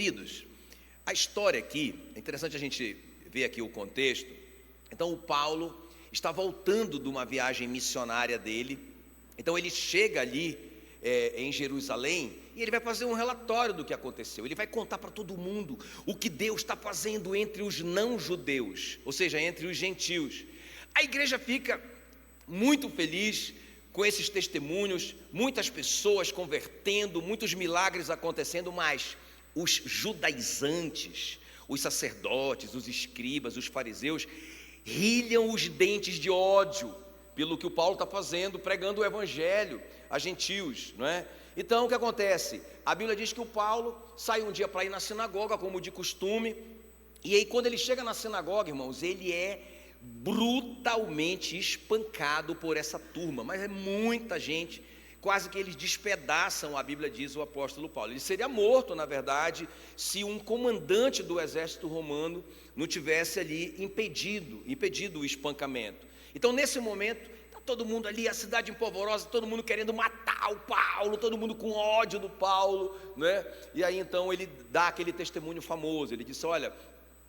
Queridos, a história aqui, é interessante a gente ver aqui o contexto. Então o Paulo está voltando de uma viagem missionária dele. Então ele chega ali em Jerusalém e ele vai fazer um relatório do que aconteceu. Ele vai contar para todo mundo o que Deus está fazendo entre os não-judeus, ou seja, entre os gentios. A igreja fica muito feliz com esses testemunhos, muitas pessoas convertendo, muitos milagres acontecendo, mas os judaizantes, os sacerdotes, os escribas, os fariseus, rilham os dentes de ódio pelo que o Paulo está fazendo, pregando o evangelho a gentios, não é? Então o que acontece? A Bíblia diz que o Paulo sai um dia para ir na sinagoga, como de costume, e aí quando ele chega na sinagoga, irmãos, ele é brutalmente espancado por essa turma, mas é muita gente. Quase que eles despedaçam, a Bíblia diz, o apóstolo Paulo. Ele seria morto, na verdade, se um comandante do exército romano não tivesse ali impedido o espancamento. Então, nesse momento, está todo mundo ali, a cidade empolvorosa, todo mundo querendo matar o Paulo, todo mundo com ódio do Paulo, né? E aí, então, ele dá aquele testemunho famoso. Ele disse, olha,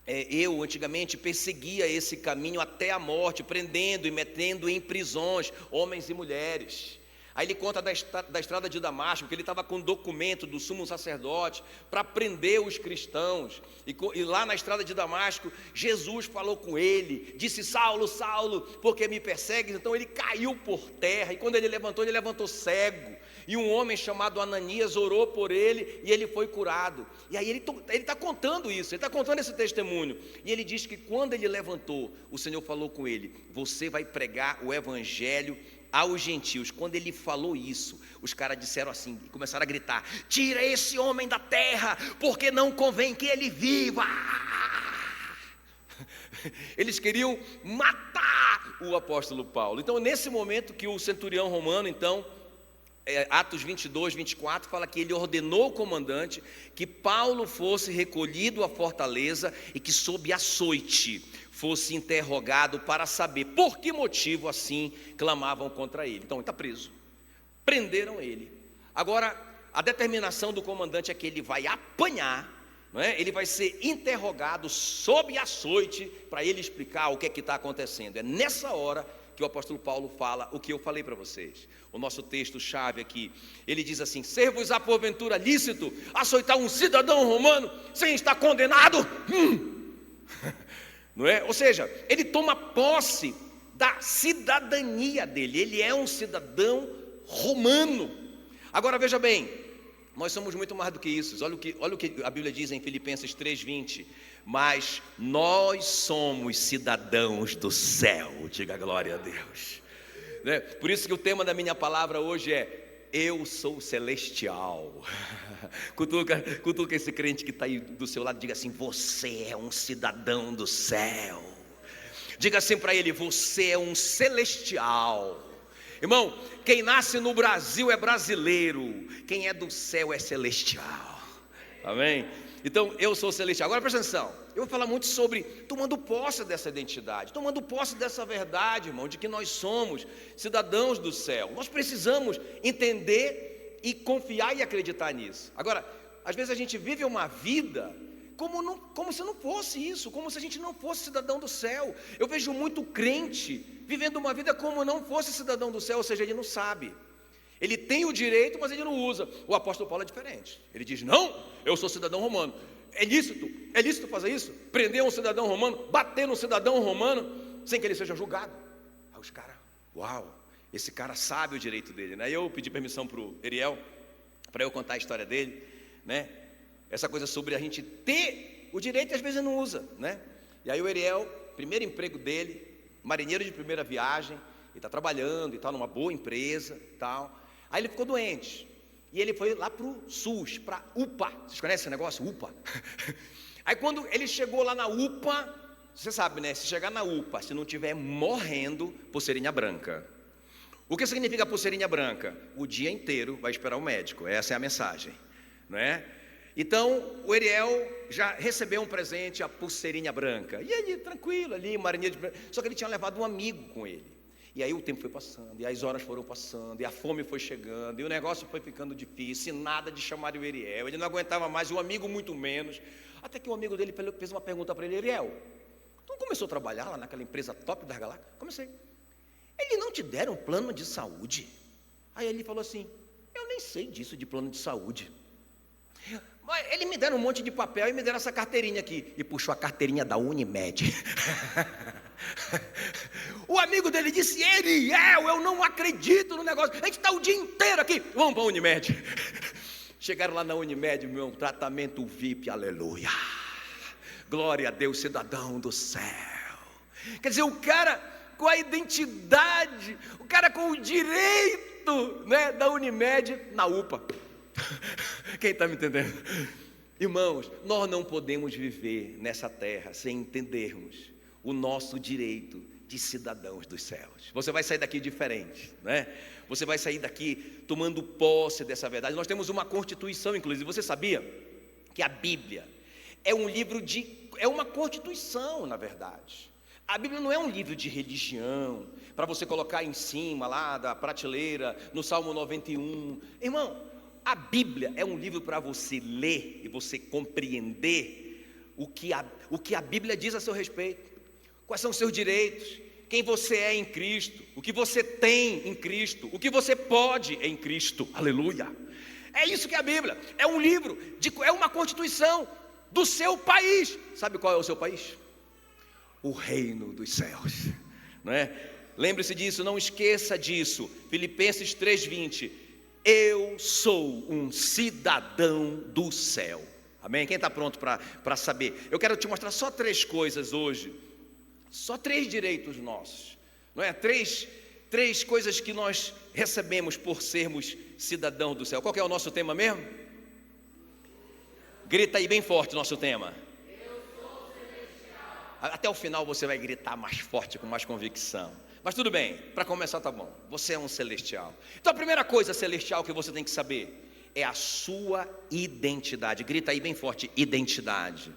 eu antigamente perseguia esse caminho até a morte, prendendo e metendo em prisões homens e mulheres. Aí ele conta da estrada de Damasco, que ele estava com documento do sumo sacerdote para prender os cristãos, e lá na estrada de Damasco, Jesus falou com ele, disse, Saulo, Saulo, por que me persegues? Então ele caiu por terra, e quando ele levantou cego, e um homem chamado Ananias orou por ele, e ele foi curado. E aí ele está contando isso, ele está contando esse testemunho, e ele diz que quando ele levantou, o Senhor falou com ele, você vai pregar o evangelho aos gentios. Quando ele falou isso, os caras disseram assim, começaram a gritar, tira esse homem da terra, porque não convém que ele viva. Eles queriam matar o apóstolo Paulo. Então nesse momento que o centurião romano, então, Atos 22, 24, fala que ele ordenou ao comandante que Paulo fosse recolhido à fortaleza e que sob açoite fosse interrogado para saber por que motivo assim clamavam contra ele. Então ele está preso, prenderam ele. Agora a determinação do comandante é que ele vai apanhar, não é? Ele vai ser interrogado sob açoite para ele explicar o que é que está acontecendo. É nessa hora que o apóstolo Paulo fala o que eu falei para vocês. O nosso texto-chave aqui, ele diz assim, ser-vos-á porventura lícito açoitar um cidadão romano sem estar condenado? Não é? Ou seja, ele toma posse da cidadania dele, ele é um cidadão romano. Agora veja bem, nós somos muito mais do que isso. Olha o que a Bíblia diz em Filipenses 3:20, mas nós somos cidadãos do céu, diga glória a Deus, né? Por isso que o tema da minha palavra hoje é eu sou celestial. Cutuca esse crente que está aí do seu lado, diga assim, você é um cidadão do céu. Diga assim para ele, você é um celestial. Irmão, quem nasce no Brasil é brasileiro, quem é do céu é celestial. Amém? Então eu sou celestial. Agora presta atenção, eu vou falar muito sobre tomando posse dessa identidade, tomando posse dessa verdade, irmão, de que nós somos cidadãos do céu. Nós precisamos entender e confiar e acreditar nisso. Agora, às vezes a gente vive uma vida como se não fosse isso, como se a gente não fosse cidadão do céu. Eu vejo muito crente vivendo uma vida como não fosse cidadão do céu, ou seja, ele não sabe. Ele tem o direito, mas ele não usa. O apóstolo Paulo é diferente. Ele diz, não, eu sou cidadão romano. É lícito fazer isso? Prender um cidadão romano, bater num cidadão romano, sem que ele seja julgado. Aí os caras, uau, esse cara sabe o direito dele, né? Eu pedi permissão para o Eriel, para eu contar a história dele, né? Essa coisa sobre a gente ter o direito e às vezes não usa, né? E aí o Eriel, primeiro emprego dele, marinheiro de primeira viagem, ele está trabalhando e tal, numa boa empresa e tal. Aí ele ficou doente, e ele foi lá para o SUS, para UPA, vocês conhecem esse negócio? UPA? Aí quando ele chegou lá na UPA, você sabe, né? Se chegar na UPA, se não estiver morrendo, pulseirinha branca. O que significa pulseirinha branca? O dia inteiro vai esperar o médico, essa é a mensagem, não é? Então o Eriel já recebeu um presente, a pulseirinha branca, e ele tranquilo ali, marinheiro de... Só que ele tinha levado um amigo com ele. E aí o tempo foi passando, e as horas foram passando, e a fome foi chegando, e o negócio foi ficando difícil, e nada de chamar o Ariel, ele não aguentava mais, e o amigo muito menos, até que o amigo dele fez uma pergunta para ele: Ariel, tu começou a trabalhar lá naquela empresa top das galáxias? Comecei. Eles não te deram plano de saúde? Aí ele falou assim: eu nem sei disso de plano de saúde. Mas eles me deram um monte de papel e me deram essa carteirinha aqui. E puxou a carteirinha da Unimed. O amigo dele disse: Ariel, eu não acredito no negócio, a gente está o dia inteiro aqui, vamos para a Unimed. Chegaram lá na Unimed, meu, tratamento VIP, aleluia, glória a Deus, cidadão do céu. Quer dizer, o cara com a identidade, o cara com o direito, né, da Unimed na UPA. Quem está me entendendo? Irmãos, nós não podemos viver nessa terra sem entendermos o nosso direito de cidadãos dos céus. Você vai sair daqui diferente, né? Você vai sair daqui tomando posse dessa verdade. Nós temos uma Constituição, inclusive. Você sabia que a Bíblia é um livro é uma Constituição, na verdade. A Bíblia não é um livro de religião, para você colocar em cima lá da prateleira, no Salmo 91. Irmão, a Bíblia é um livro para você ler e você compreender o que a Bíblia diz a seu respeito. Quais são os seus direitos, quem você é em Cristo, o que você tem em Cristo, o que você pode em Cristo, aleluia. É isso que é a Bíblia, é um livro, é uma Constituição do seu país. Sabe qual é o seu país? O reino dos céus, não é? Lembre-se disso, não esqueça disso. Filipenses 3:20, eu sou um cidadão do céu, amém? Quem está pronto para saber? Eu quero te mostrar só 3 coisas hoje. Só 3 direitos nossos, não é? Três coisas que nós recebemos por sermos cidadãos do céu. Qual que é o nosso tema mesmo? Grita aí bem forte o nosso tema. Eu sou celestial. Até o final você vai gritar mais forte, com mais convicção. Mas tudo bem, para começar tá bom. Você é um celestial. Então a primeira coisa celestial que você tem que saber é a sua identidade. Grita aí bem forte, identidade.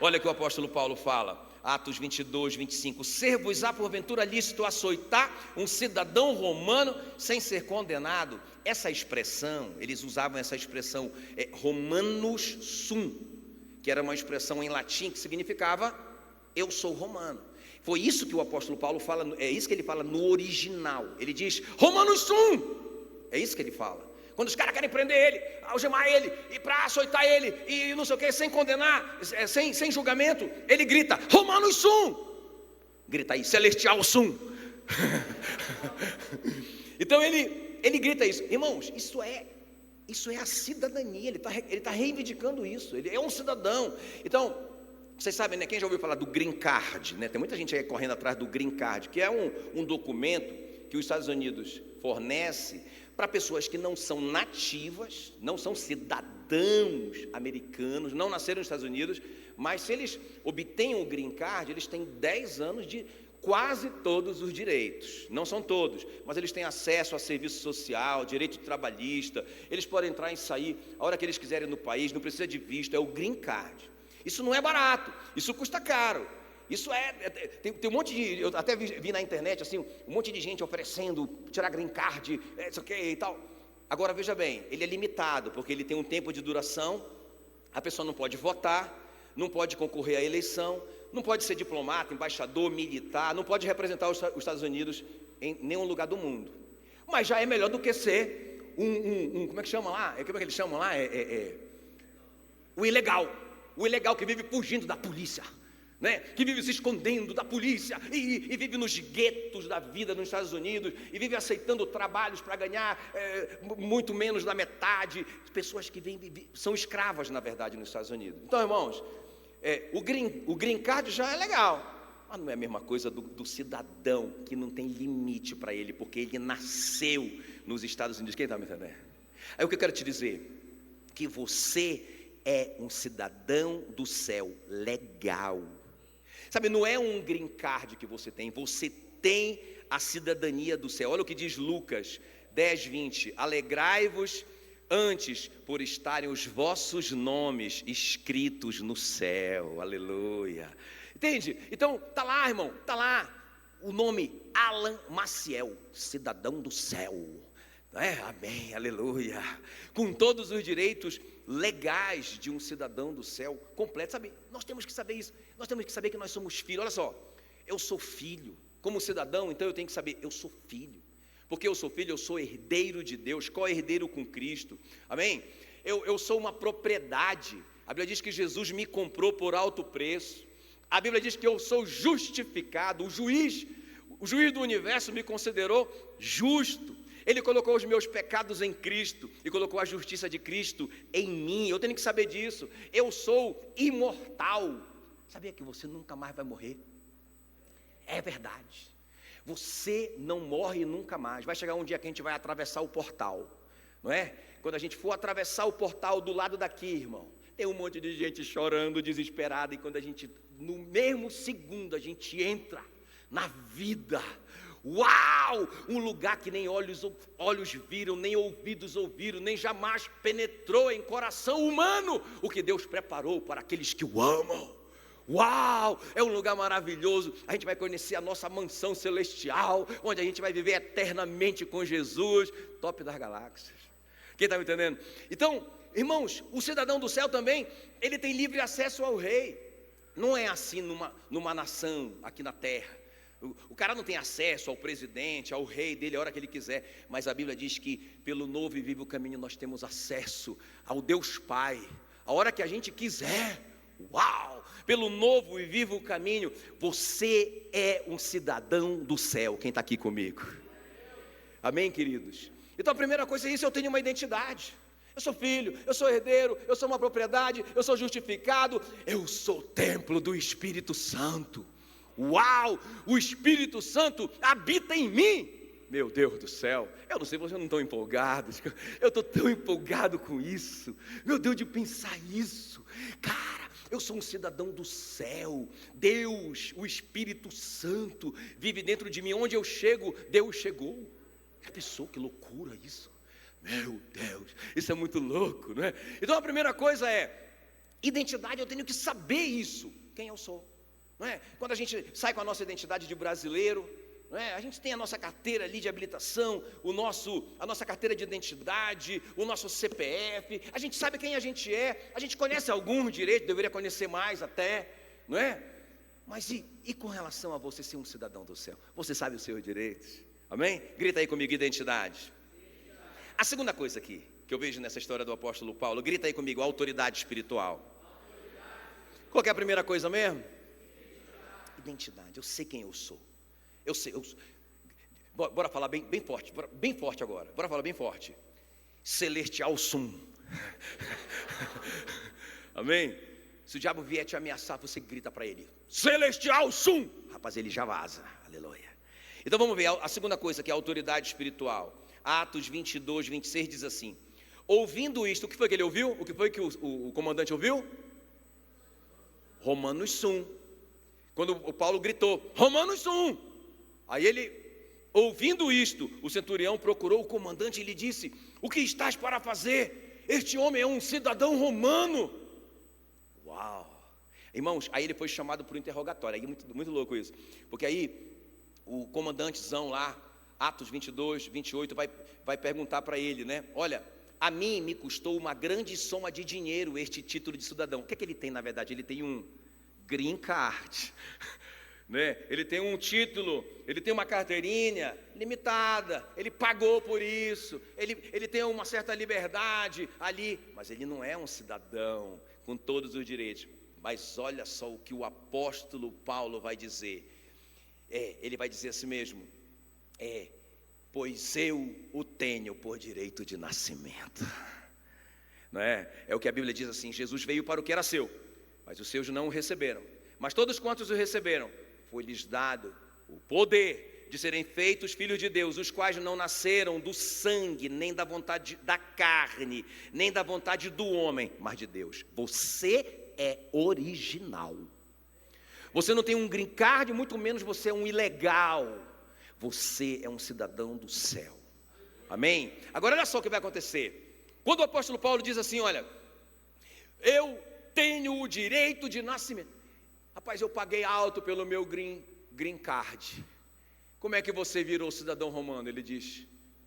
Olha o que o apóstolo Paulo fala. Atos 22, 25, ser-vos-á porventura lícito açoitar um cidadão romano sem ser condenado? Essa expressão, eles usavam essa expressão Romanus sum, que era uma expressão em latim que significava eu sou romano. Foi isso que o apóstolo Paulo fala, é isso que ele fala no original. Ele diz Romanus sum, é isso que ele fala. Quando os caras querem prender ele, algemar ele, e para açoitar ele, e não sei o que, sem condenar, sem julgamento, ele grita, Romanus sum. Grita aí, celestial sum. Então ele grita isso. Irmãos, isso é a cidadania, ele tá reivindicando isso, ele é um cidadão. Então, vocês sabem, né, quem já ouviu falar do Green Card, né? Tem muita gente aí correndo atrás do Green Card, que é um documento que os Estados Unidos fornece para pessoas que não são nativas, não são cidadãos americanos, não nasceram nos Estados Unidos, mas se eles obtêm o Green Card, eles têm 10 anos de quase todos os direitos. Não são todos, mas eles têm acesso a serviço social, direito trabalhista, eles podem entrar e sair a hora que eles quiserem no país, não precisa de visto, é o Green Card. Isso não é barato, isso custa caro. Isso tem um monte de, eu até vi na internet assim, um monte de gente oferecendo tirar green card, isso aqui e tal. Agora veja bem, ele é limitado, porque ele tem um tempo de duração, a pessoa não pode votar, não pode concorrer à eleição, não pode ser diplomata, embaixador, militar, não pode representar os Estados Unidos em nenhum lugar do mundo. Mas já é melhor do que ser como é que chama lá? Como é que eles chamam lá? O ilegal que vive fugindo da polícia. Né? Que vive se escondendo da polícia e vive nos guetos da vida nos Estados Unidos e vive aceitando trabalhos para ganhar muito menos da metade. Pessoas que são escravas, na verdade, nos Estados Unidos. Então, irmãos, o green card já é legal, mas não é a mesma coisa do cidadão que não tem limite para ele, porque ele nasceu nos Estados Unidos. Quem está me entendendo? Aí o que eu quero te dizer, que você é um cidadão do céu legal. Sabe, não é um green card que você tem a cidadania do céu. Olha o que diz Lucas 10, 20. Alegrai-vos antes por estarem os vossos nomes escritos no céu. Aleluia. Entende? Então, tá lá, irmão, tá lá. o nome Alan Maciel, cidadão do céu. Amém, aleluia. Com todos os direitos legais de um cidadão do céu completo. Sabe, nós temos que saber isso. Nós temos que saber que nós somos filhos. Olha só, eu sou filho. Como cidadão, então eu tenho que saber, eu sou filho. Porque eu sou filho, eu sou herdeiro de Deus, co-herdeiro com Cristo. Amém? Eu sou uma propriedade. A Bíblia diz que Jesus me comprou por alto preço. A Bíblia diz que eu sou justificado. O juiz do universo me considerou justo. Ele colocou os meus pecados em Cristo e colocou a justiça de Cristo em mim. Eu tenho que saber disso. Eu sou imortal. Sabia que você nunca mais vai morrer? É verdade. Você não morre nunca mais. Vai chegar um dia que a gente vai atravessar o portal, não é? Quando a gente for atravessar o portal do lado daqui, irmão, tem um monte de gente chorando, desesperada. E quando a gente, no mesmo segundo, a gente entra na vida. Uau! Um lugar que nem olhos viram, nem ouvidos ouviram, nem jamais penetrou em coração humano o que Deus preparou para aqueles que o amam. Uau! É um lugar maravilhoso. A gente vai conhecer a nossa mansão celestial, onde a gente vai viver eternamente com Jesus. Top das galáxias. Quem está me entendendo? Então, irmãos, o cidadão do céu também, ele tem livre acesso ao rei. Não é assim numa nação aqui na terra. O cara não tem acesso ao presidente, ao rei dele a hora que ele quiser. Mas a Bíblia diz que pelo novo e vivo caminho nós temos acesso ao Deus Pai, a hora que a gente quiser. Uau! Pelo novo e vivo caminho, você é um cidadão do céu. Quem está aqui comigo? Amém, queridos? Então a primeira coisa é isso, eu tenho uma identidade. Eu sou filho, eu sou herdeiro, eu sou uma propriedade, eu sou justificado. Eu sou templo do Espírito Santo. Uau! O Espírito Santo habita em mim. Meu Deus do céu, eu não sei, vocês não estão empolgados. Eu estou tão empolgado com isso. Meu Deus, de pensar isso. Cara, eu sou um cidadão do céu. Deus, o Espírito Santo vive dentro de mim. Onde eu chego, Deus chegou. Já pensou que loucura isso? Meu Deus, isso é muito louco, não é? Então a primeira coisa é identidade. Eu tenho que saber isso, quem eu sou, não é? Quando a gente sai com a nossa identidade de brasileiro, não é? A gente tem a nossa carteira ali de habilitação, a nossa carteira de identidade, o nosso CPF, a gente sabe quem a gente é, a gente conhece alguns direitos, deveria conhecer mais até, não é? Mas e com relação a você ser um cidadão do céu? Você sabe os seus direitos? Amém? Grita aí comigo, identidade. A segunda coisa aqui, que eu vejo nessa história do apóstolo Paulo, grita aí comigo, autoridade espiritual. Qual que é a primeira coisa mesmo? Identidade, eu sei quem eu sou. Eu sei, bora falar bem forte, bem forte agora, bora falar bem forte. Celestial sum. Amém? Se o diabo vier te ameaçar, você grita para ele, celestial sum. Rapaz, ele já vaza, aleluia. Então vamos ver, a segunda coisa que é a autoridade espiritual. Atos 22, 26 diz assim: ouvindo isto, o que foi que ele ouviu? O que foi que o comandante ouviu? Romanos sum. Quando o Paulo gritou, Romanos sum. Aí ele, ouvindo isto, o centurião procurou o comandante e lhe disse: o que estás para fazer? Este homem é um cidadão romano. Uau! Irmãos, aí ele foi chamado para o interrogatório. Aí muito, muito louco isso. Porque aí o comandantezão lá, Atos 22, 28, vai perguntar para ele, né? Olha, a mim me custou uma grande soma de dinheiro este título de cidadão. O que é que ele tem na verdade? Ele tem um green card, né? Ele tem um título, ele tem uma carteirinha limitada, ele pagou por isso, ele tem uma certa liberdade ali, mas ele não é um cidadão com todos os direitos. Mas olha só o que o apóstolo Paulo vai dizer. Ele vai dizer assim mesmo, pois eu o tenho por direito de nascimento, não é? É o que a Bíblia diz assim: Jesus veio para o que era seu, mas os seus não o receberam, mas todos quantos o receberam, foi-lhes dado o poder de serem feitos filhos de Deus, os quais não nasceram do sangue, nem da vontade da carne, nem da vontade do homem, mas de Deus. Você é original. Você não tem um green card, muito menos você é um ilegal. Você é um cidadão do céu. Amém? Agora olha só o que vai acontecer. Quando o apóstolo Paulo diz assim, olha, eu tenho o direito de nascimento. Rapaz, eu paguei alto pelo meu green card. como é que você virou cidadão romano? Ele diz,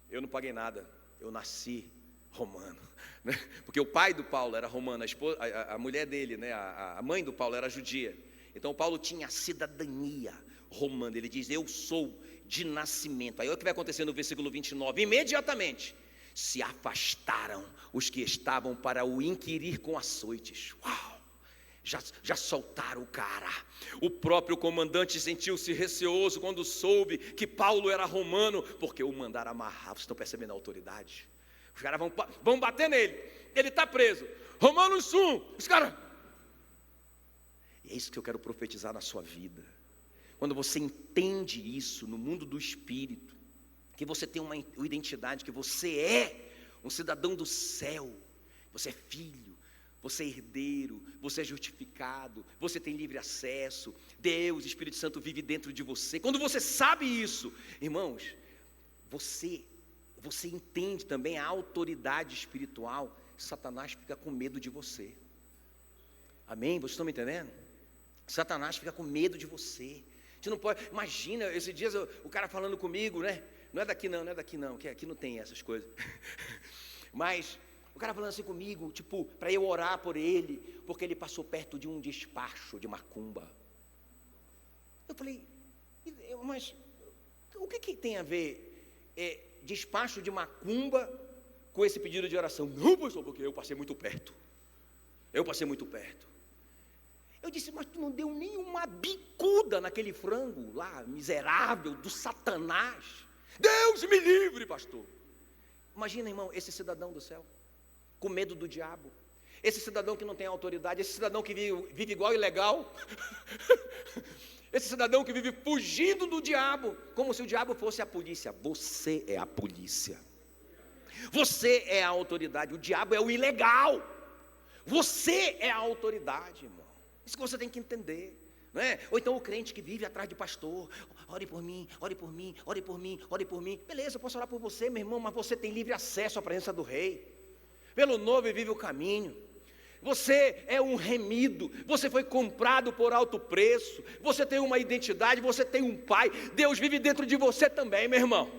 eu não paguei nada, eu nasci romano, né? Porque o pai do Paulo era romano, a mulher dele, né? a mãe do Paulo era judia. Então Paulo tinha a cidadania romana. Ele diz, eu sou de nascimento. Aí olha o que vai acontecer no versículo 29, imediatamente se afastaram os que estavam para o inquirir com açoites. Uau! Já soltaram o cara. O próprio comandante sentiu-se receoso quando soube que Paulo era romano, porque o mandaram amarrar. Vocês estão percebendo a autoridade? Os caras vão bater nele, ele está preso. Romanos 1, os caras... E é isso que eu quero profetizar na sua vida. Quando você entende isso no mundo do Espírito, que você tem uma identidade, que você é um cidadão do céu, você é filho, você é herdeiro, você é justificado, você tem livre acesso, Deus, Espírito Santo vive dentro de você. Quando você sabe isso, irmãos, você entende também a autoridade espiritual, Satanás fica com medo de você. Amém? Vocês estão me entendendo? Satanás fica com medo de você. Você não pode, imagina, esses dias o cara falando comigo, né? Não é daqui não, que aqui não tem essas coisas. Mas o cara falando assim comigo, tipo, para eu orar por ele, porque ele passou perto de um despacho de macumba. Eu falei, mas o que tem a ver despacho de macumba com esse pedido de oração? Não, pastor, porque eu passei muito perto. Eu disse, mas tu não deu nenhuma bicuda naquele frango lá, miserável, do Satanás. Deus me livre, pastor. Imagina, irmão, esse cidadão do céu, com medo do diabo. Esse cidadão que não tem autoridade, esse cidadão que vive igual ilegal. Esse cidadão que vive fugindo do diabo, como se o diabo fosse a polícia. Você é a polícia. Você é a autoridade, o diabo é o ilegal. Você é a autoridade, irmão. Isso que você tem que entender, não é? Ou então o crente que vive atrás de pastor, ore por mim, ore por mim, ore por mim, ore por mim. Beleza, eu posso orar por você, meu irmão, mas você tem livre acesso à presença do rei. Pelo novo e vive o caminho. Você é um remido, você foi comprado por alto preço, você tem uma identidade, você tem um pai, Deus vive dentro de você também, meu irmão.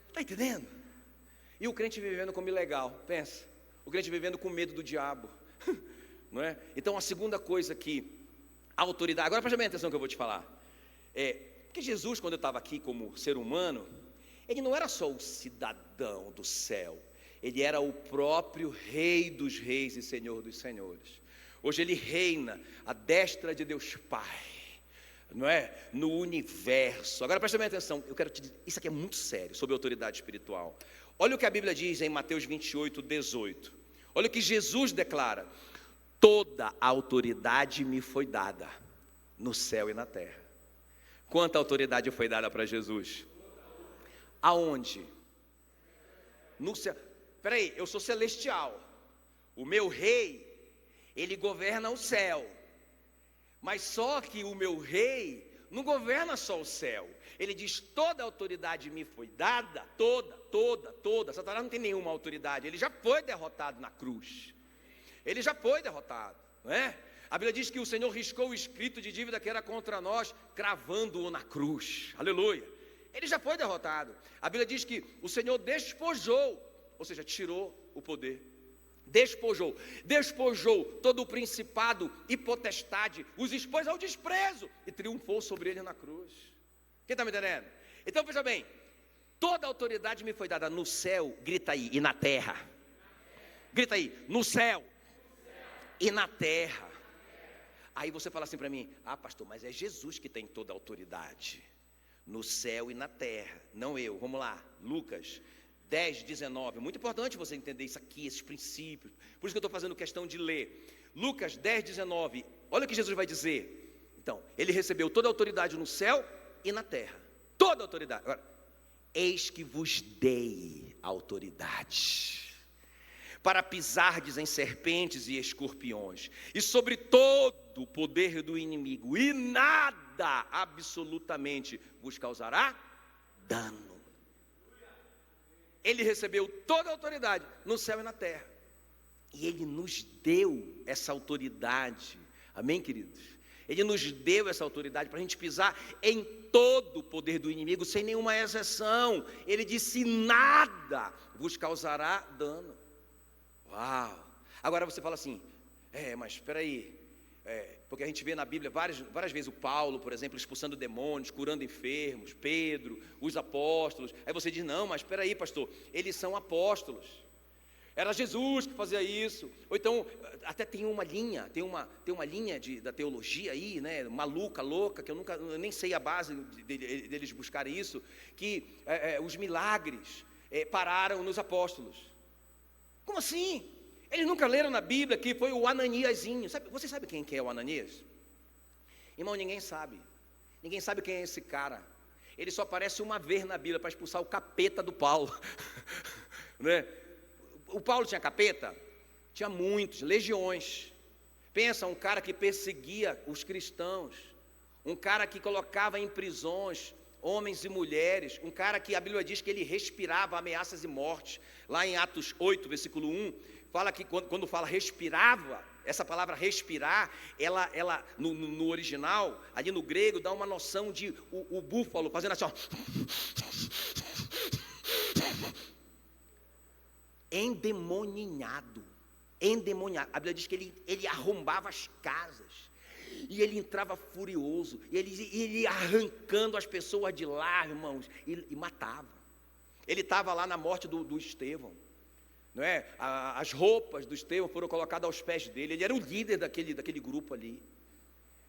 Está entendendo? E o crente vivendo como ilegal, pensa, o crente vivendo com medo do diabo. Não é? Então a segunda coisa que a autoridade, agora presta bem atenção que eu vou te falar, que Jesus, quando eu estava aqui como ser humano, ele não era só o cidadão do céu, ele era o próprio Rei dos Reis e Senhor dos Senhores. Hoje ele reina à destra de Deus Pai, não é? No universo. Agora presta bem atenção, eu quero te dizer, isso aqui é muito sério, sobre autoridade espiritual. Olha o que a Bíblia diz em Mateus 28, 18. Olha o que Jesus declara: toda a autoridade me foi dada, no céu e na terra. Quanta autoridade foi dada para Jesus? Aonde? No céu. Peraí, eu sou celestial. O meu rei, ele governa o céu. Mas só que o meu rei não governa só o céu. Ele diz, toda a autoridade me foi dada, toda. Satanás não tem nenhuma autoridade, ele já foi derrotado na cruz. Ele já foi derrotado, não é? A Bíblia diz que o Senhor riscou o escrito de dívida que era contra nós, cravando-o na cruz. Aleluia. Ele já foi derrotado. A Bíblia diz que o Senhor despojou, ou seja, tirou o poder. Despojou todo o principado e potestade, os expôs ao desprezo e triunfou sobre ele na cruz. Quem está me entendendo? Então veja bem, toda a autoridade me foi dada no céu, grita aí, e na terra. Grita aí, no céu e na terra. Aí você fala assim para mim, pastor, mas é Jesus que tem toda a autoridade, no céu e na terra, não eu. Vamos lá, Lucas 10, 19, muito importante você entender isso aqui, esses princípios, por isso que eu estou fazendo questão de ler. Lucas 10, 19, olha o que Jesus vai dizer. Então, ele recebeu toda a autoridade no céu e na terra, toda a autoridade. Agora, eis que vos dei autoridade, para pisardes em serpentes e escorpiões, e sobre todo o poder do inimigo, e nada absolutamente vos causará dano. Ele recebeu toda a autoridade no céu e na terra, e Ele nos deu essa autoridade, amém, queridos? Ele nos deu essa autoridade para a gente pisar em todo o poder do inimigo, sem nenhuma exceção. Ele disse: nada vos causará dano. Uau! Agora você fala assim, mas espera aí, porque a gente vê na Bíblia várias vezes o Paulo, por exemplo, expulsando demônios, curando enfermos, Pedro, os apóstolos. Aí você diz: não, mas espera aí, pastor, eles são apóstolos. Era Jesus que fazia isso. Ou então, até tem uma linha da teologia aí, né, maluca, louca, que eu nem sei a base deles buscarem isso, que os milagres pararam nos apóstolos. Como assim? Eles nunca leram na Bíblia que foi o Ananiazinho. Você sabe quem é o Ananias? Irmão, ninguém sabe. Ninguém sabe quem é esse cara. Ele só aparece uma vez na Bíblia para expulsar o capeta do Paulo. Né? O Paulo tinha capeta? Tinha muitos, legiões. Pensa, um cara que perseguia os cristãos, um cara que colocava em prisões homens e mulheres, um cara que a Bíblia diz que ele respirava ameaças e mortes. Lá em Atos 8, versículo 1, fala que quando fala respirava, essa palavra respirar, ela no original, ali no grego, dá uma noção de o búfalo fazendo assim, ó. Endemoniado. A Bíblia diz que ele arrombava as casas, e ele entrava furioso, e ele ia arrancando as pessoas de lá, irmãos, e matava. Ele estava lá na morte do Estevão, não é? As roupas do Estevão foram colocadas aos pés dele, ele era o líder daquele grupo ali.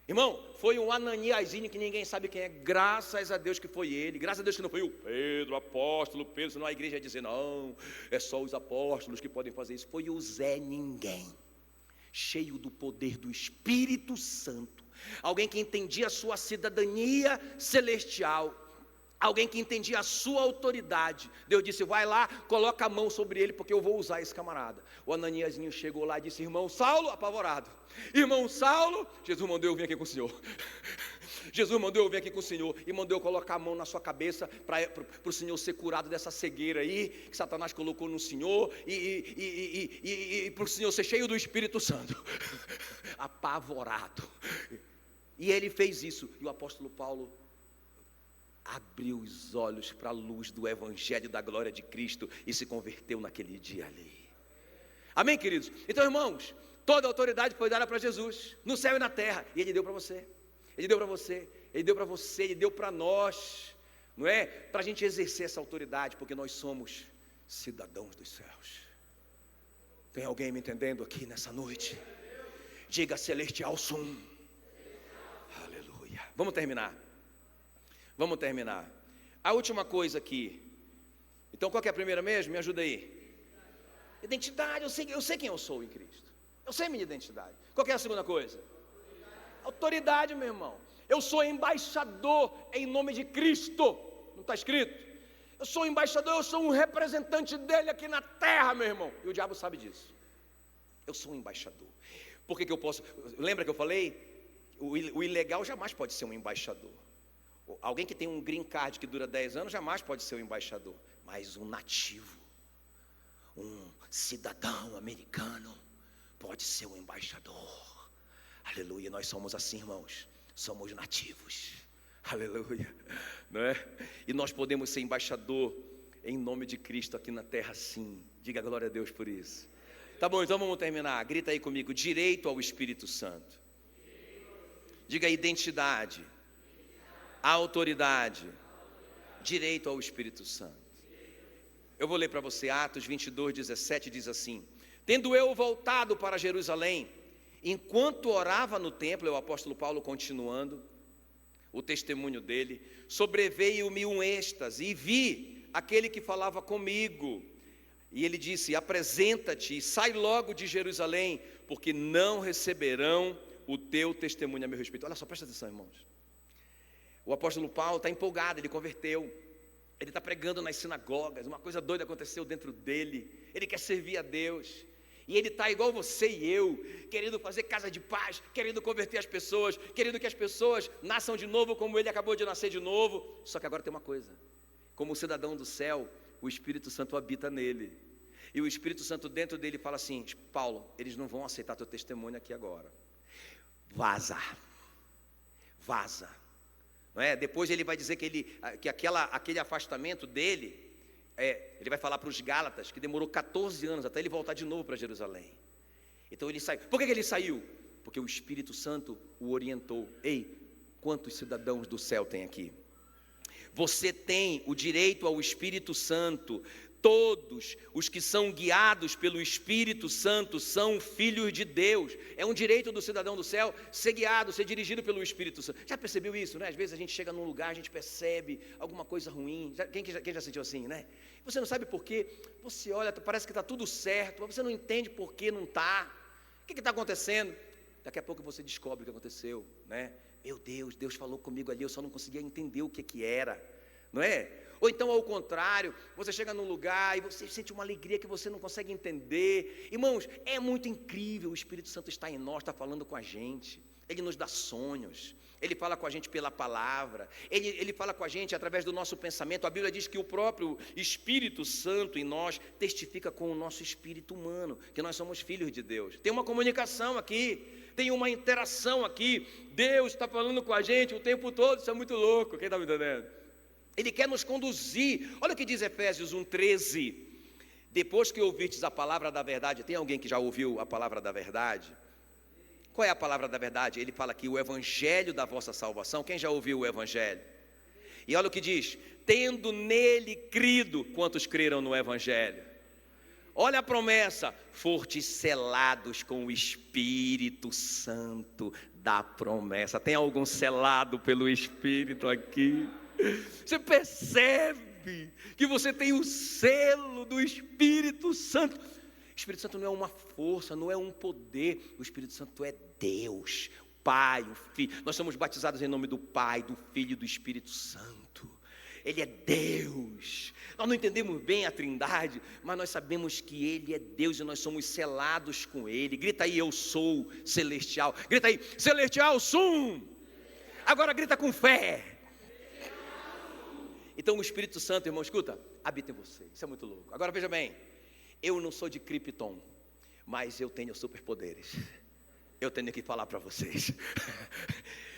Irmão, foi um Ananiazinho que ninguém sabe quem é, graças a Deus que foi ele, graças a Deus que não foi o Pedro, o apóstolo Pedro, senão a igreja ia dizer, não, é só os apóstolos que podem fazer isso. Foi o Zé Ninguém, cheio do poder do Espírito Santo, alguém que entendia a sua cidadania celestial, alguém que entendia a sua autoridade. Deus disse: vai lá, coloca a mão sobre ele, porque eu vou usar esse camarada. O Ananiazinho chegou lá e disse: irmão Saulo, apavorado, irmão Saulo, Jesus mandou eu vir aqui com o senhor. Jesus mandou eu vir aqui com o senhor e mandou eu colocar a mão na sua cabeça para o senhor ser curado dessa cegueira aí que Satanás colocou no senhor e para o senhor ser cheio do Espírito Santo. Apavorado. E ele fez isso, e o apóstolo Paulo abriu os olhos para a luz do Evangelho da glória de Cristo e se converteu naquele dia ali. Amém, queridos? Então, irmãos, toda a autoridade foi dada para Jesus, no céu e na terra, e Ele deu para você. Ele deu para você, Ele deu para você, Ele deu para nós, não é? Para a gente exercer essa autoridade, porque nós somos cidadãos dos céus. Tem alguém me entendendo aqui nessa noite? Diga: celestial sum. Aleluia. Vamos terminar. A última coisa aqui. Então, qual que é a primeira mesmo? Me ajuda aí. Identidade. Eu sei quem eu sou em Cristo. Eu sei minha identidade. Qual que é a segunda coisa? Autoridade, meu irmão. Eu sou embaixador em nome de Cristo. Não está escrito? Eu sou embaixador, eu sou um representante dele aqui na terra, meu irmão. E o diabo sabe disso. Eu sou um embaixador. Por que eu posso? Lembra que eu falei? O ilegal jamais pode ser um embaixador. Alguém que tem um green card que dura 10 anos jamais pode ser um embaixador. Mas um nativo, um cidadão americano, pode ser um embaixador. Aleluia, nós somos assim, irmãos. Somos nativos. Aleluia, não é? E nós podemos ser embaixador em nome de Cristo aqui na terra, sim. Diga glória a Deus por isso. Tá bom, então vamos terminar. Grita aí comigo: direito ao Espírito Santo. Diga: identidade, autoridade, direito ao Espírito Santo. Eu vou ler para você Atos 22, 17, diz assim: tendo eu voltado para Jerusalém, enquanto orava no templo, o apóstolo Paulo continuando o testemunho dele, sobreveio-me um êxtase e vi aquele que falava comigo. E ele disse: apresenta-te e sai logo de Jerusalém, porque não receberão o teu testemunho a meu respeito. Olha só, presta atenção, irmãos. O apóstolo Paulo está empolgado, ele converteu. Ele está pregando nas sinagogas, uma coisa doida aconteceu dentro dele. Ele quer servir a Deus. E ele está igual você e eu, querendo fazer casa de paz, querendo converter as pessoas, querendo que as pessoas nasçam de novo como ele acabou de nascer de novo. Só que agora tem uma coisa: como cidadão do céu, o Espírito Santo habita nele. E o Espírito Santo dentro dele fala assim: Paulo, eles não vão aceitar teu testemunho aqui agora. Vaza. vaza. Não é? Depois ele vai dizer que aquele afastamento dele, ele vai falar para os Gálatas que demorou 14 anos até ele voltar de novo para Jerusalém. Então ele saiu. Por que ele saiu? Porque o Espírito Santo o orientou. Ei, quantos cidadãos do céu tem aqui? Você tem o direito ao Espírito Santo. Todos os que são guiados pelo Espírito Santo são filhos de Deus. É um direito do cidadão do céu ser guiado, ser dirigido pelo Espírito Santo. Já percebeu isso, né? Às vezes a gente chega num lugar, a gente percebe alguma coisa ruim. Quem já sentiu assim, né? Você não sabe por quê. Você olha, parece que está tudo certo, mas você não entende por que não está. O que está acontecendo? Daqui a pouco você descobre o que aconteceu, né? Meu Deus, Deus falou comigo ali, eu só não conseguia entender o que era, não é? Ou então, ao contrário, você chega num lugar e você sente uma alegria que você não consegue entender. Irmãos, é muito incrível, o Espírito Santo está em nós, está falando com a gente. Ele nos dá sonhos, Ele fala com a gente pela palavra, Ele fala com a gente através do nosso pensamento. A Bíblia diz que o próprio Espírito Santo em nós testifica com o nosso espírito humano, que nós somos filhos de Deus. Tem uma comunicação aqui, tem uma interação aqui. Deus está falando com a gente o tempo todo, isso é muito louco, quem está me entendendo? Ele quer nos conduzir. Olha o que diz Efésios 1:13. Depois que ouvistes a palavra da verdade. Tem alguém que já ouviu a palavra da verdade? Qual é a palavra da verdade? Ele fala aqui, o evangelho da vossa salvação. Quem já ouviu o evangelho? E olha o que diz, tendo nele crido. Quantos creram no evangelho? Olha a promessa, fortes selados com o Espírito Santo da promessa. Tem algum selado pelo Espírito aqui? Você percebe que você tem o selo do Espírito Santo. O Espírito Santo não é uma força, não é um poder. O Espírito Santo é Deus, Pai, o Filho. Nós somos batizados em nome do Pai, do Filho e do Espírito Santo. Ele é Deus. Nós não entendemos bem a Trindade, mas nós sabemos que Ele é Deus e nós somos selados com Ele. Grita aí, eu sou celestial. Grita aí, celestial sum. Agora grita com fé. Então o Espírito Santo, irmão, escuta, habita em você. Isso é muito louco. Agora veja bem, eu não sou de Krypton, mas eu tenho superpoderes. Eu tenho que falar para vocês.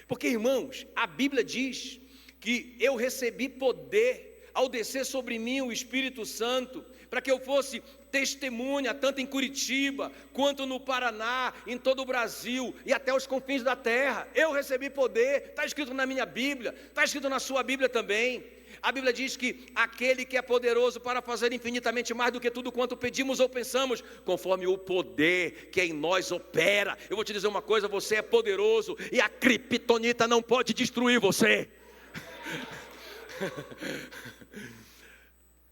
Porque, irmãos, a Bíblia diz que eu recebi poder ao descer sobre mim o Espírito Santo, para que eu fosse testemunha, tanto em Curitiba, quanto no Paraná, em todo o Brasil e até os confins da terra. Eu recebi poder, está escrito na minha Bíblia, está escrito na sua Bíblia também. A Bíblia diz que aquele que é poderoso para fazer infinitamente mais do que tudo quanto pedimos ou pensamos, conforme o poder que em nós opera. Eu vou te dizer uma coisa, você é poderoso e a criptonita não pode destruir você.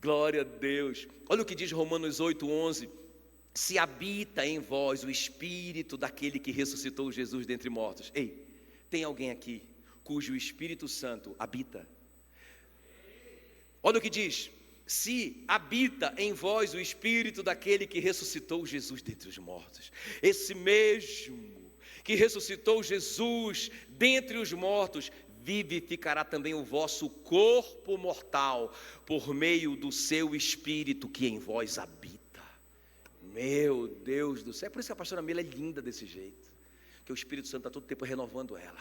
Glória a Deus. Olha o que diz Romanos 8:11. Se habita em vós o Espírito daquele que ressuscitou Jesus dentre mortos. Ei, tem alguém aqui cujo Espírito Santo habita? Olha o que diz, se habita em vós o Espírito daquele que ressuscitou Jesus dentre os mortos. Esse mesmo que ressuscitou Jesus dentre os mortos, vivificará também o vosso corpo mortal, por meio do seu Espírito que em vós habita. Meu Deus do céu, é por isso que a pastora Mila é linda desse jeito, que o Espírito Santo está todo tempo renovando ela,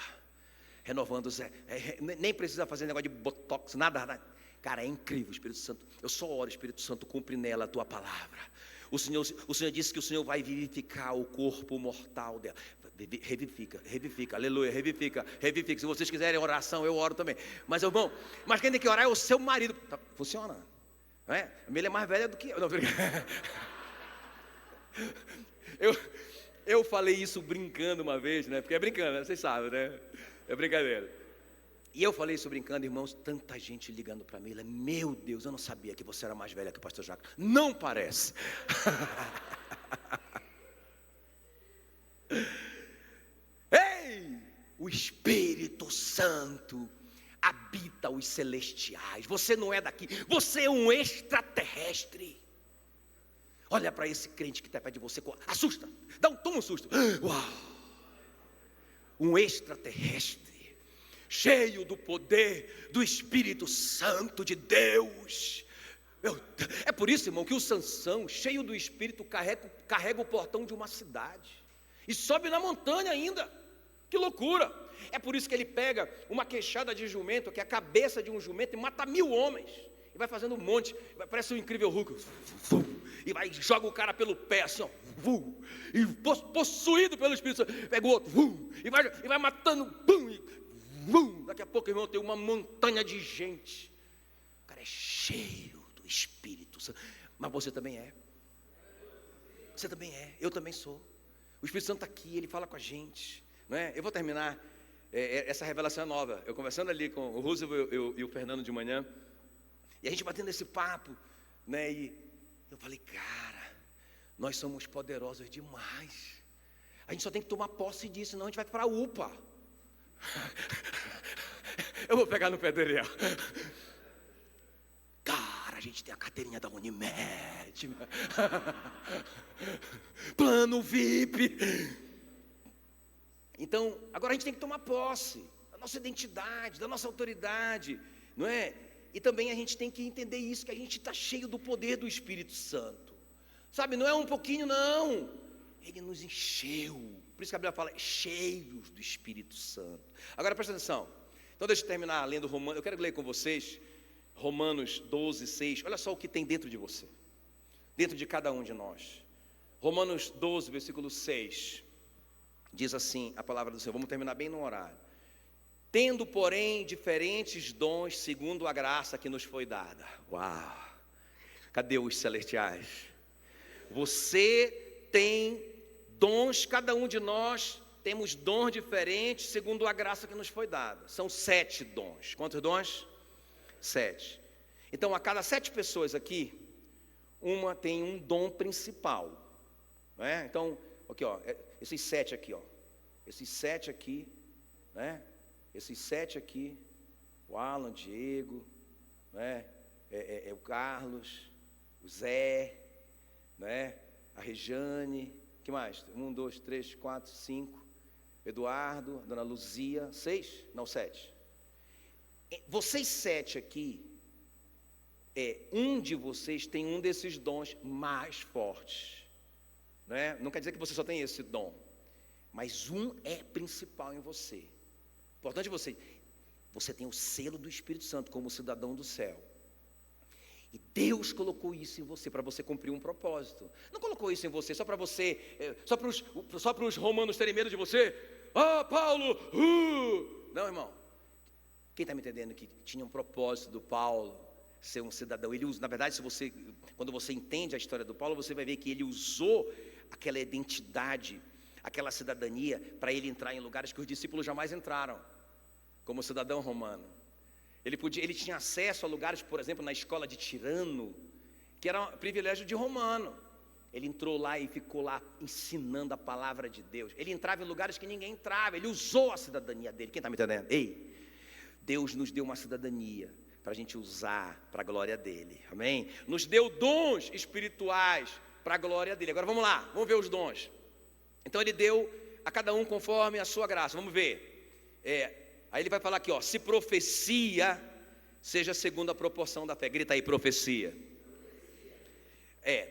nem precisa fazer negócio de botox, nada. Cara, é incrível o Espírito Santo. Eu só oro, Espírito Santo, cumpre nela a tua palavra. O Senhor disse que o Senhor vai vivificar o corpo mortal dela. Revivifica, aleluia, revivifica. Se vocês quiserem oração, eu oro também. Mas irmão, quem tem que orar é o seu marido. Tá, funciona, não é? A Mila é mais velha do que eu. Não, eu falei isso brincando uma vez, né? Porque é brincando, né? Vocês sabem, né? É brincadeira. E eu falei isso brincando, irmãos, tanta gente ligando para mim, meu Deus, eu não sabia que você era mais velha que o pastor Jacques. Não parece. Ei, o Espírito Santo habita os celestiais. Você não é daqui, você é um extraterrestre. Olha para esse crente que está perto de você, assusta, toma um susto. Uau, um extraterrestre, cheio do poder do Espírito Santo de Deus. É por isso, irmão, que o Sansão, cheio do Espírito, carrega o portão de uma cidade e sobe na montanha ainda. Que loucura! É por isso que ele pega uma queixada de jumento, que é a cabeça de um jumento, e mata 1000 homens. E vai fazendo um monte, parece um incrível Hulk. E vai, joga o cara pelo pé, assim, ó. E possuído pelo Espírito Santo, pega o outro. E vai matando. Daqui a pouco, irmão, tem uma montanha de gente. O cara é cheio do Espírito Santo. Mas você também é. Você também é, eu também sou. O Espírito Santo está aqui, ele fala com a gente, não é? Eu vou terminar, essa revelação é nova. Eu conversando ali com o Roosevelt e o Fernando de manhã, e a gente batendo esse papo, né? E eu falei, cara, nós somos poderosos demais. A gente só tem que tomar posse disso, senão a gente vai para a UPA. Eu vou pegar no pé dele. Cara, a gente tem a carteirinha da Unimed. Plano VIP. Então, agora a gente tem que tomar posse da nossa identidade, da nossa autoridade, não é? E também a gente tem que entender isso, que a gente está cheio do poder do Espírito Santo. Sabe, não é um pouquinho, não. Ele nos encheu. Por isso que a Bíblia fala, cheios do Espírito Santo. Agora presta atenção. Então deixa eu terminar lendo Romanos. Eu quero ler com vocês Romanos 12, 6. Olha só o que tem dentro de você, dentro de cada um de nós. Romanos 12, versículo 6. Diz assim a palavra do Senhor. Vamos terminar bem no horário. Tendo, porém, diferentes dons segundo a graça que nos foi dada. Uau! Cadê os celestiais? Você tem dons, cada um de nós temos dons diferentes segundo a graça que nos foi dada. São 7 dons. Quantos dons? 7. Então, a cada 7 pessoas aqui, uma tem um dom principal, não é? Então, aqui, ó, esses 7 aqui, ó, esses 7 aqui, né? Esses 7 aqui, o Alan, Diego, né? O Carlos, o Zé, né? A Rejane, que mais? 1, 2, 3, 4, 5, Eduardo, a Dona Luzia, 6? Não, 7. Vocês 7 aqui, um de vocês tem um desses dons mais fortes, né? Não quer dizer que você só tem esse dom, mas um é principal em você. Importante você tem o selo do Espírito Santo como cidadão do céu. E Deus colocou isso em você para você cumprir um propósito. Não colocou isso em você só para você, só para os romanos terem medo de você. Ah, Paulo! Não, irmão. Quem está me entendendo que tinha um propósito do Paulo ser um cidadão? Ele usa, na verdade, quando você entende a história do Paulo, você vai ver que ele usou aquela identidade, aquela cidadania, para ele entrar em lugares que os discípulos jamais entraram, como cidadão romano. Ele tinha acesso a lugares, por exemplo, na escola de Tirano, que era um privilégio de romano. Ele entrou lá e ficou lá ensinando a palavra de Deus. Ele entrava em lugares que ninguém entrava. Ele usou a cidadania dele. Quem está me entendendo? Ei, Deus nos deu uma cidadania para a gente usar para a glória dele. Amém? Nos deu dons espirituais para a glória dele. Agora vamos lá, vamos ver os dons. Então ele deu a cada um conforme a sua graça. Vamos ver. Aí ele vai falar aqui, ó, se profecia, seja segundo a proporção da fé. Grita aí, profecia.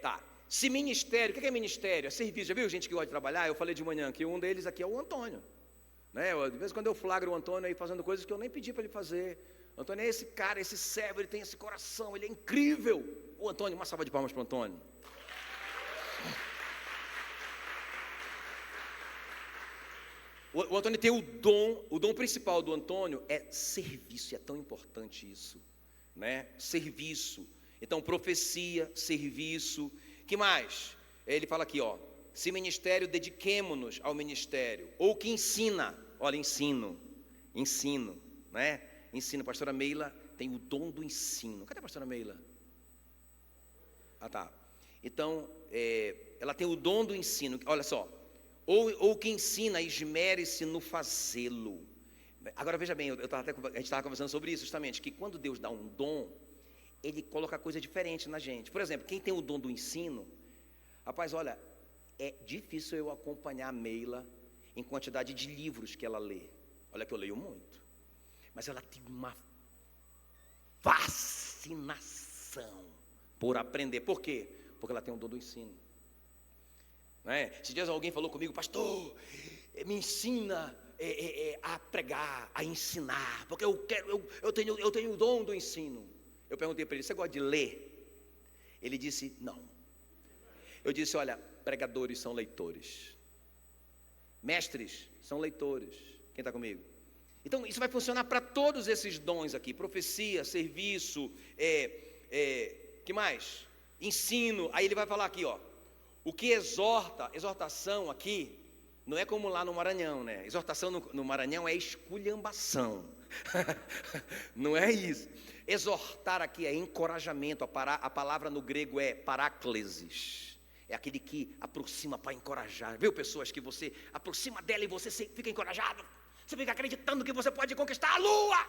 Tá. Se ministério, o que é ministério? É serviço. Já viu gente que gosta de trabalhar? Eu falei de manhã que um deles aqui é o Antônio, né? De vez em quando eu flagro o Antônio aí fazendo coisas que eu nem pedi para ele fazer. O Antônio é esse cara, esse servo, ele tem esse coração, ele é incrível. O Antônio, uma salva de palmas para o Antônio. O Antônio tem o dom principal do Antônio é serviço, e é tão importante isso, né? Serviço. Então, profecia, serviço. Que mais? Ele fala aqui, ó, se ministério, dediquemo-nos ao ministério. Ou que ensina, olha, ensino, né? Ensino, a pastora Meila tem o dom do ensino. Cadê a pastora Meila? Ah, tá. Então, ela tem o dom do ensino, olha só. Ou que ensina, esmere-se no fazê-lo. Agora veja bem, a gente estava conversando sobre isso justamente, que quando Deus dá um dom, Ele coloca coisa diferente na gente. Por exemplo, quem tem o dom do ensino, rapaz, olha, é difícil eu acompanhar a Meila em quantidade de livros que ela lê. Olha que eu leio muito, mas ela tem uma fascinação por aprender. Por quê? Porque ela tem o dom do ensino. Esses dias alguém falou comigo, pastor, me ensina a pregar, a ensinar, porque eu tenho o dom do ensino. Eu perguntei para ele: você gosta de ler? Ele disse: não. Eu disse: olha, pregadores são leitores, mestres são leitores. Quem está comigo? Então isso vai funcionar para todos esses dons aqui: profecia, serviço, que mais? Ensino. Aí ele vai falar aqui, ó, o que exortação aqui, não é como lá no Maranhão, né? Exortação no Maranhão é esculhambação. Não é isso. Exortar aqui é encorajamento. A palavra no grego é paráclesis. É aquele que aproxima para encorajar. Viu pessoas que você aproxima dela e você fica encorajado. Você fica acreditando que você pode conquistar a lua.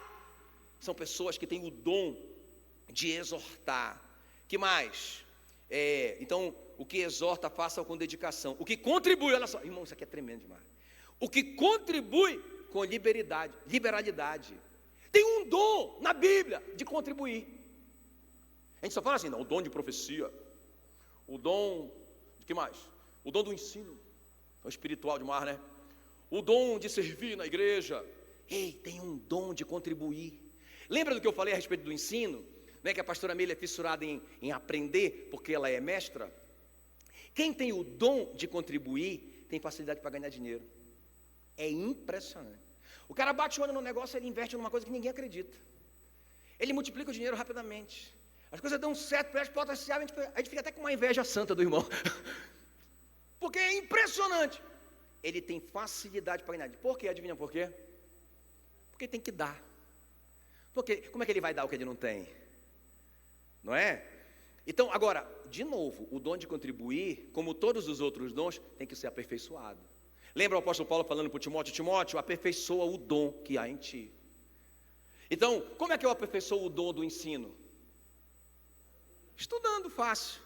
São pessoas que têm o dom de exortar. Que mais? Então, o que exorta, faça com dedicação. O que contribui, olha só, irmão, isso aqui é tremendo demais. O que contribui com liberalidade. Tem um dom na Bíblia de contribuir. A gente só fala assim, não, o dom de profecia, o dom, de que mais? O dom do ensino, o espiritual demais, né? O dom de servir na igreja. Ei, tem um dom de contribuir. Lembra do que eu falei a respeito do ensino? Né, que a pastora Amélia é fissurada em aprender, porque ela é mestra. Quem tem o dom de contribuir, tem facilidade para ganhar dinheiro. É impressionante. O cara bate o olho no negócio, ele investe numa coisa que ninguém acredita. Ele multiplica o dinheiro rapidamente. As coisas dão certo, as portas se abrem, a gente fica até com uma inveja santa do irmão. Porque é impressionante. Ele tem facilidade para ganhar dinheiro. Por quê? Adivinha por quê? Porque tem que dar. Porque, como é que ele vai dar o que ele não tem? Não é? Então, agora, de novo, o dom de contribuir, como todos os outros dons, tem que ser aperfeiçoado. Lembra o apóstolo Paulo falando para Timóteo: Timóteo, aperfeiçoa o dom que há em ti. Então, como é que eu aperfeiçoo o dom do ensino? Estudando, fácil,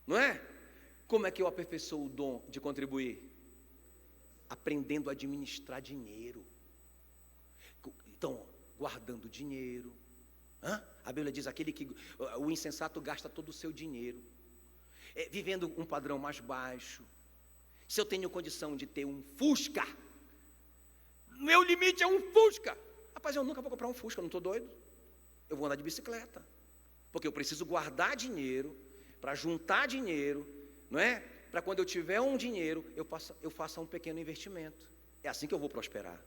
não é? Como é que eu aperfeiçoo o dom de contribuir? Aprendendo a administrar dinheiro. Então, guardando dinheiro. A Bíblia diz: aquele que o insensato gasta todo o seu dinheiro, vivendo um padrão mais baixo. Se eu tenho condição de ter um Fusca, meu limite é um Fusca. Rapaz, eu nunca vou comprar um Fusca, eu não estou doido. Eu vou andar de bicicleta, porque eu preciso guardar dinheiro, para juntar dinheiro, não é? Para quando eu tiver um dinheiro, eu faça um pequeno investimento. É assim que eu vou prosperar.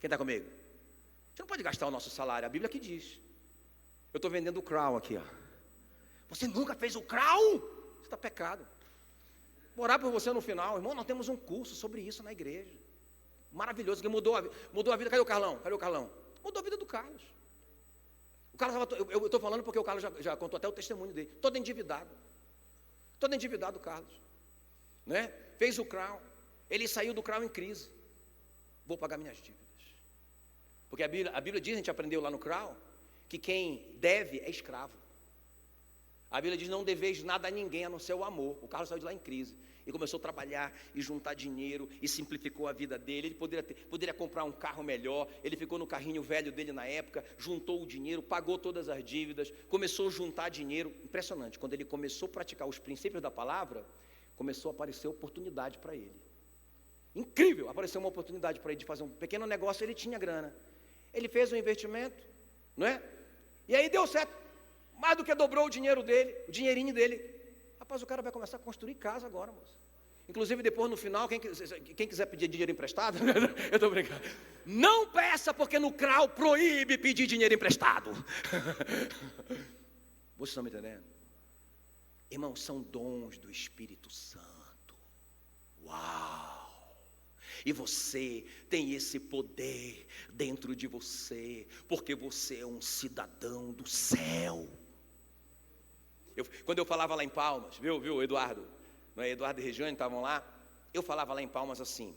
Quem está comigo? A gente não pode gastar o nosso salário, a Bíblia que diz. Eu estou vendendo o Crown aqui, ó. Você nunca fez o Crown? Você está pecado. Vou orar por você no final. Irmão, nós temos um curso sobre isso na igreja. Maravilhoso, que mudou a vida. Cadê o Carlão? Mudou a vida do Carlos. O Carlos eu estou falando porque o Carlos já contou até o testemunho dele. Todo endividado, o Carlos, né? Fez o Crown. Ele saiu do Crown em crise. Vou pagar minhas dívidas. Porque a Bíblia diz, a gente aprendeu lá no Crown, que quem deve é escravo. A Bíblia diz: não deveis nada a ninguém a não ser o amor. O Carlos saiu de lá em crise e começou a trabalhar e juntar dinheiro e simplificou a vida dele. Ele poderia comprar um carro melhor. Ele ficou no carrinho velho dele na época, juntou o dinheiro, pagou todas as dívidas, começou a juntar dinheiro. Impressionante, quando ele começou a praticar os princípios da palavra, começou a aparecer oportunidade para ele. Incrível, apareceu uma oportunidade para ele de fazer um pequeno negócio. Ele tinha grana, ele fez um investimento, não é? E aí deu certo. Mais do que dobrou o dinheiro dele, o dinheirinho dele. Rapaz, o cara vai começar a construir casa agora, moço. Inclusive depois no final, quem quiser pedir dinheiro emprestado, eu estou brincando. Não peça, porque no CRAU proíbe pedir dinheiro emprestado. Vocês estão me entendendo? Irmão, são dons do Espírito Santo. Uau! E você tem esse poder dentro de você, porque você é um cidadão do céu. Quando eu falava lá em Palmas, viu, Eduardo? Não é? Eduardo e Regiane estavam lá. Eu falava lá em Palmas assim,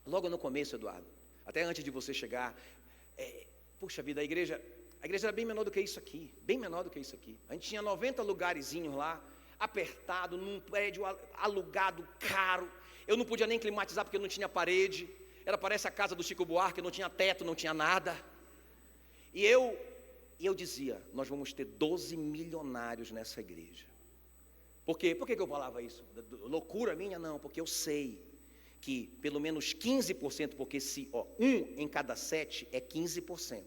logo no começo, Eduardo, até antes de você chegar. Puxa vida, a igreja era bem menor do que isso aqui, bem menor do que isso aqui. A gente tinha 90 lugarzinhos lá, apertado, num prédio alugado, caro. Eu não podia nem climatizar porque não tinha parede. Parece a casa do Chico Buarque, não tinha teto, não tinha nada. E eu dizia: nós vamos ter 12 milionários nessa igreja. Por quê? Por que eu falava isso? Loucura minha? Não, porque eu sei que pelo menos 15%, porque se 1 em cada 7 é 15%.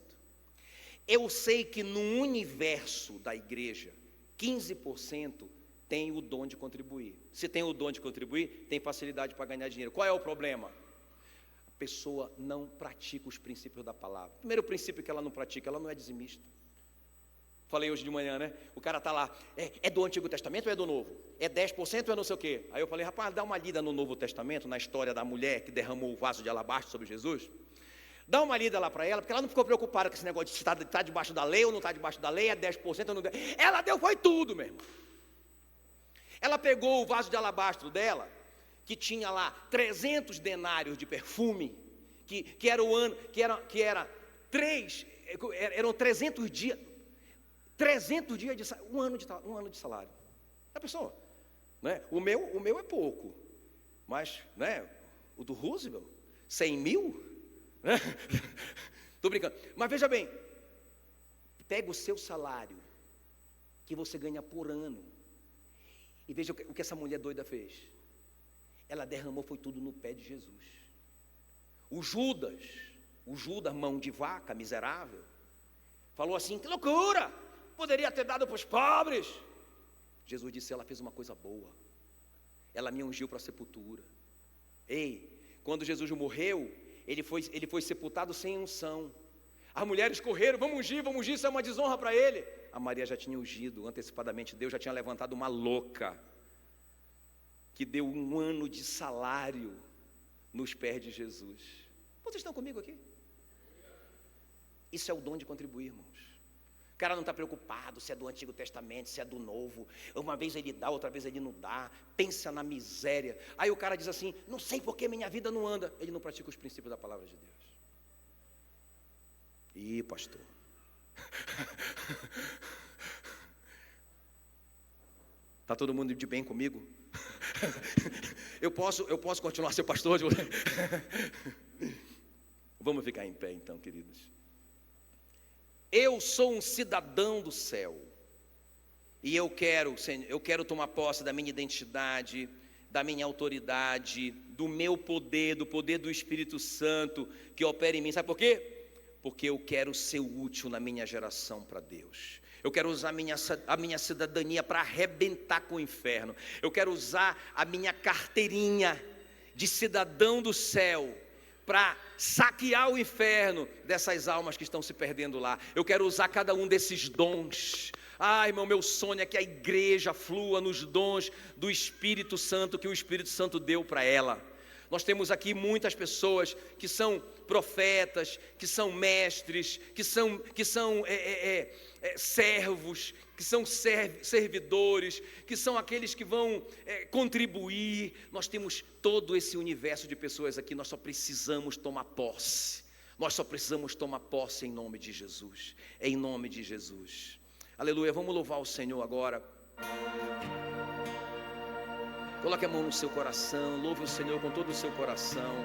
Eu sei que no universo da igreja, 15% tem o dom de contribuir. Se tem o dom de contribuir, tem facilidade para ganhar dinheiro. Qual é o problema? A pessoa não pratica os princípios da palavra. O primeiro princípio que ela não pratica, ela não é dizimista. Falei hoje de manhã, né? O cara está lá, é do Antigo Testamento ou é do Novo? É 10% ou é não sei o quê? Aí eu falei, rapaz, dá uma lida no Novo Testamento, na história da mulher que derramou o vaso de alabastro sobre Jesus. Dá uma lida lá para ela, porque ela não ficou preocupada com esse negócio de estar tá debaixo da lei ou não está debaixo da lei, é 10% ou não. Ela deu, foi tudo, meu irmão. Ela pegou o vaso de alabastro dela, que tinha lá 300 denários de perfume, que era o ano, eram 300 dias. 300 dias de salário, um ano de salário. A pessoa, né? O meu é pouco, mas, né? O do Roosevelt, 100 mil, né? Estou brincando. Mas veja bem, pega o seu salário que você ganha por ano e veja o que essa mulher doida fez. Ela derramou, foi tudo no pé de Jesus. O Judas, mão de vaca, miserável, falou assim, que loucura! Poderia ter dado para os pobres. Jesus disse, ela fez uma coisa boa. Ela me ungiu para a sepultura. Ei, quando Jesus morreu, ele foi sepultado sem unção. As mulheres correram, vamos ungir, isso é uma desonra para ele. A Maria já tinha ungido antecipadamente, Deus já tinha levantado uma louca, que deu 1 ano de salário nos pés de Jesus. Vocês estão comigo aqui? Isso é o dom de contribuir, irmãos. O cara não está preocupado se é do Antigo Testamento, se é do Novo. Uma vez ele dá, outra vez ele não dá. Pensa na miséria. Aí o cara diz assim, não sei por que minha vida não anda. Ele não pratica os princípios da palavra de Deus. Ih, pastor. Está todo mundo de bem comigo? Eu posso continuar a ser pastor de você? Vamos ficar em pé então, queridos. Eu sou um cidadão do céu. E eu quero tomar posse da minha identidade, da minha autoridade, do meu poder, do poder do Espírito Santo que opera em mim. Sabe por quê? Porque eu quero ser útil na minha geração para Deus. Eu quero usar a minha cidadania para arrebentar com o inferno. Eu quero usar a minha carteirinha de cidadão do céu para saquear o inferno dessas almas que estão se perdendo lá. Eu quero usar cada um desses dons. Irmão, meu sonho é que a igreja flua nos dons do Espírito Santo, que o Espírito Santo deu para ela. Nós temos aqui muitas pessoas que são profetas, que são mestres, que são servos, que são servidores, que são aqueles que vão contribuir. Nós temos todo esse universo de pessoas aqui, nós só precisamos tomar posse. Nós só precisamos tomar posse em nome de Jesus. Em nome de Jesus. Aleluia, vamos louvar o Senhor agora. Coloque a mão no seu coração, louve o Senhor com todo o seu coração.